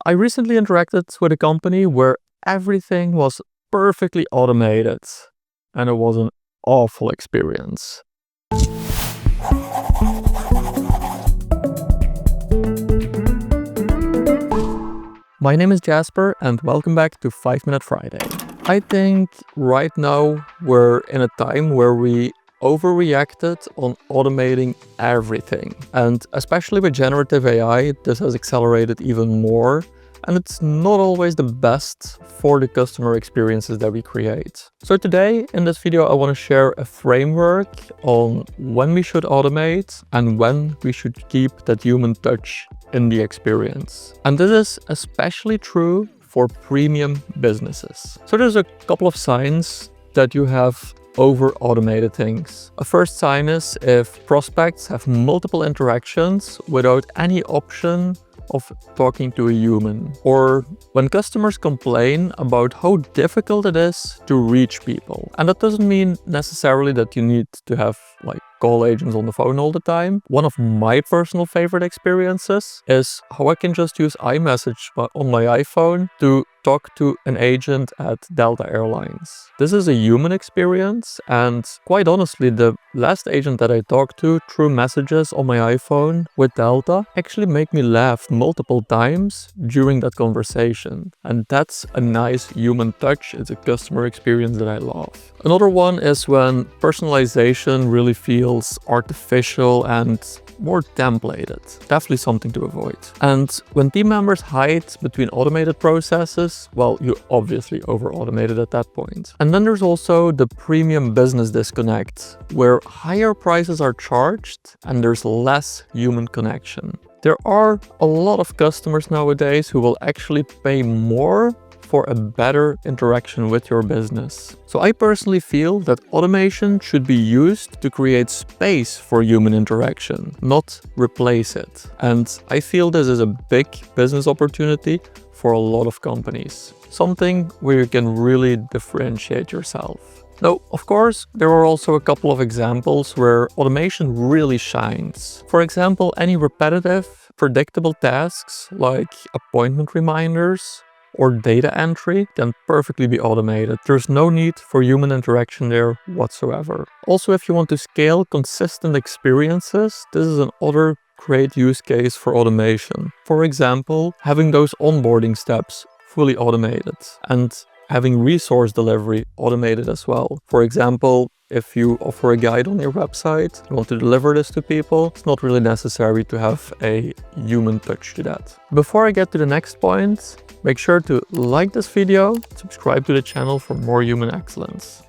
I recently interacted with a company where everything was perfectly automated, and it was an awful experience. My name is Jasper and welcome back to 5 Minute Friday. I think right now we're in a time where we overreacted on automating everything. And especially with generative AI, this has accelerated even more. And it's not always the best for the customer experiences that we create. So today in this video, I want to share a framework on when we should automate and when we should keep that human touch in the experience. And this is especially true for premium businesses. So there's a couple of signs that you have over-automated things. A first sign is if prospects have multiple interactions without any option of talking to a human, or when customers complain about how difficult it is to reach people. And that doesn't mean necessarily that you need to have call agents on the phone all the time. One of my personal favorite experiences is how I can just use iMessage on my iPhone to talk to an agent at Delta Airlines. This is a human experience, and quite honestly, the last agent that I talked to through messages on my iPhone with Delta actually made me laugh multiple times during that conversation. And that's a nice human touch. It's a customer experience that I love. Another one is when personalization really feels artificial and more templated. Definitely something to avoid. And when team members hide between automated processes, well, you obviously over-automated at that point. And then there's also the premium business disconnect, where higher prices are charged and there's less human connection. There are a lot of customers nowadays who will actually pay more for a better interaction with your business. So I personally feel that automation should be used to create space for human interaction, not replace it. And I feel this is a big business opportunity for a lot of companies. Something where you can really differentiate yourself. Now, of course, there are also a couple of examples where automation really shines. For example, any repetitive, predictable tasks like appointment reminders or data entry can perfectly be automated. There's no need for human interaction there whatsoever. Also, if you want to scale consistent experiences, this is another great use case for automation. For example, having those onboarding steps fully automated and having resource delivery automated as well. For example, if you offer a guide on your website, you want to deliver this to people, it's not really necessary to have a human touch to that. Before I get to the next point, make sure to like this video, subscribe to the channel for more human excellence.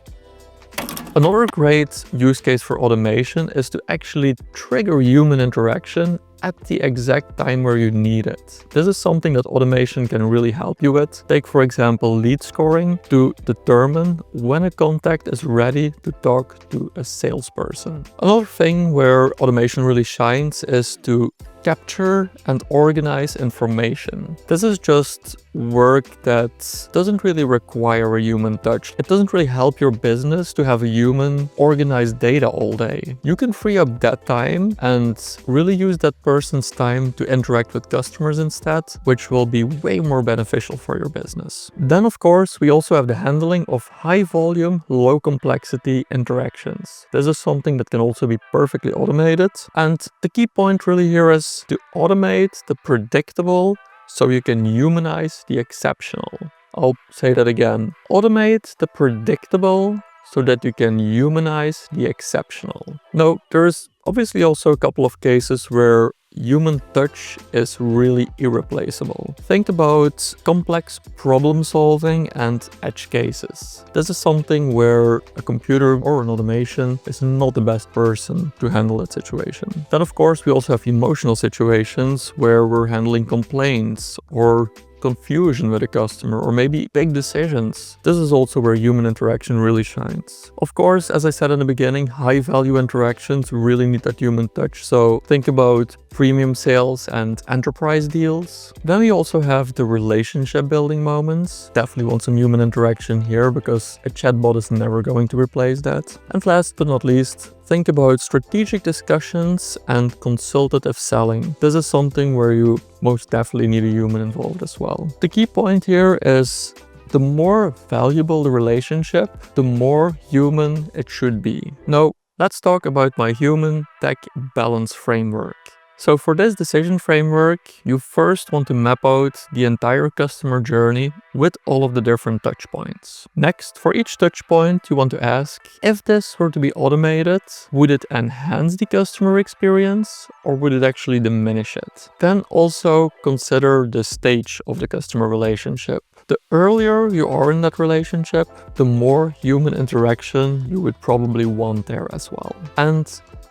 Another great use case for automation is to actually trigger human interaction at the exact time where you need it. This is something that automation can really help you with. Take, for example, lead scoring to determine when a contact is ready to talk to a salesperson. Another thing where automation really shines is to capture and organize information. This is just work that doesn't really require a human touch. It doesn't really help your business to have a human organize data all day. You can free up that time and really use that person's time to interact with customers instead, which will be way more beneficial for your business. Then, of course, we also have the handling of high volume, low complexity interactions. This is something that can also be perfectly automated. And the key point really here is to automate the predictable so you can humanize the exceptional. I'll say that again. Automate the predictable so that you can humanize the exceptional. Now, there's obviously also a couple of cases where human touch is really irreplaceable. Think about complex problem solving and edge cases. This is something where a computer or an automation is not the best person to handle that situation. Then of course we also have emotional situations where we're handling complaints or confusion with a customer, or maybe big decisions. This is also where human interaction really shines. Of course, as I said in the beginning, high value interactions really need that human touch. So think about premium sales and enterprise deals. Then we also have the relationship building moments. Definitely want some human interaction here because a chatbot is never going to replace that. And last but not least, think about strategic discussions and consultative selling. This is something where you most definitely need a human involved as well. The key point here is the more valuable the relationship, the more human it should be. Now, let's talk about my human tech balance framework. So for this decision framework, you first want to map out the entire customer journey with all of the different touch points. Next, for each touch point, you want to ask, if this were to be automated, would it enhance the customer experience or would it actually diminish it? Then also consider the stage of the customer relationship. The earlier you are in that relationship, the more human interaction you would probably want there as well. And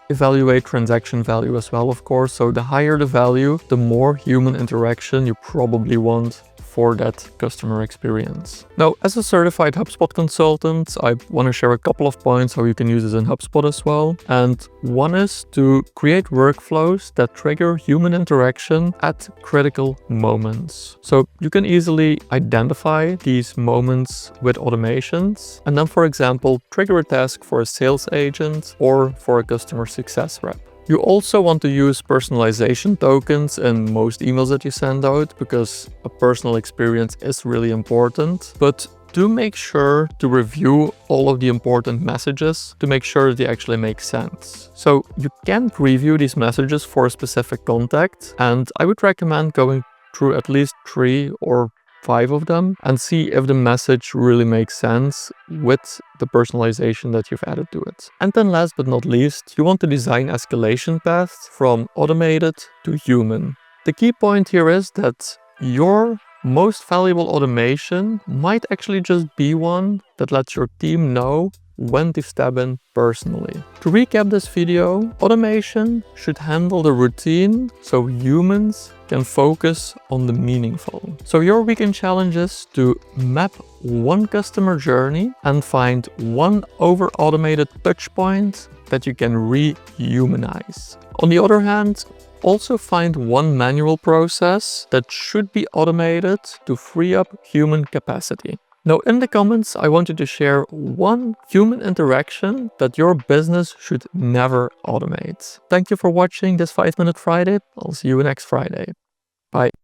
evaluate transaction value as well, of course. So the higher the value, the more human interaction you probably want for that customer experience. Now, as a certified HubSpot consultant, I want to share a couple of points how you can use this in HubSpot as well. And one is to create workflows that trigger human interaction at critical moments. So you can easily identify these moments with automations and then, for example, trigger a task for a sales agent or for a customer success rep. You also want to use personalization tokens in most emails that you send out because a personal experience is really important. But do make sure to review all of the important messages to make sure they actually make sense. So you can preview these messages for a specific contact, and I would recommend going through at least 3 or 5 of them and see if the message really makes sense with the personalization that you've added to it. And then last but not least, you want to design escalation paths from automated to human. The key point here is that your most valuable automation might actually just be one that lets your team know when to step in personally. To recap this video, automation should handle the routine so humans can focus on the meaningful. So your weekend challenge is to map one customer journey and find one over-automated touchpoint that you can rehumanize. On the other hand, also find one manual process that should be automated to free up human capacity. Now, in the comments, I want you to share one human interaction that your business should never automate. Thank you for watching this 5 Minute Friday. I'll see you next Friday. Bye.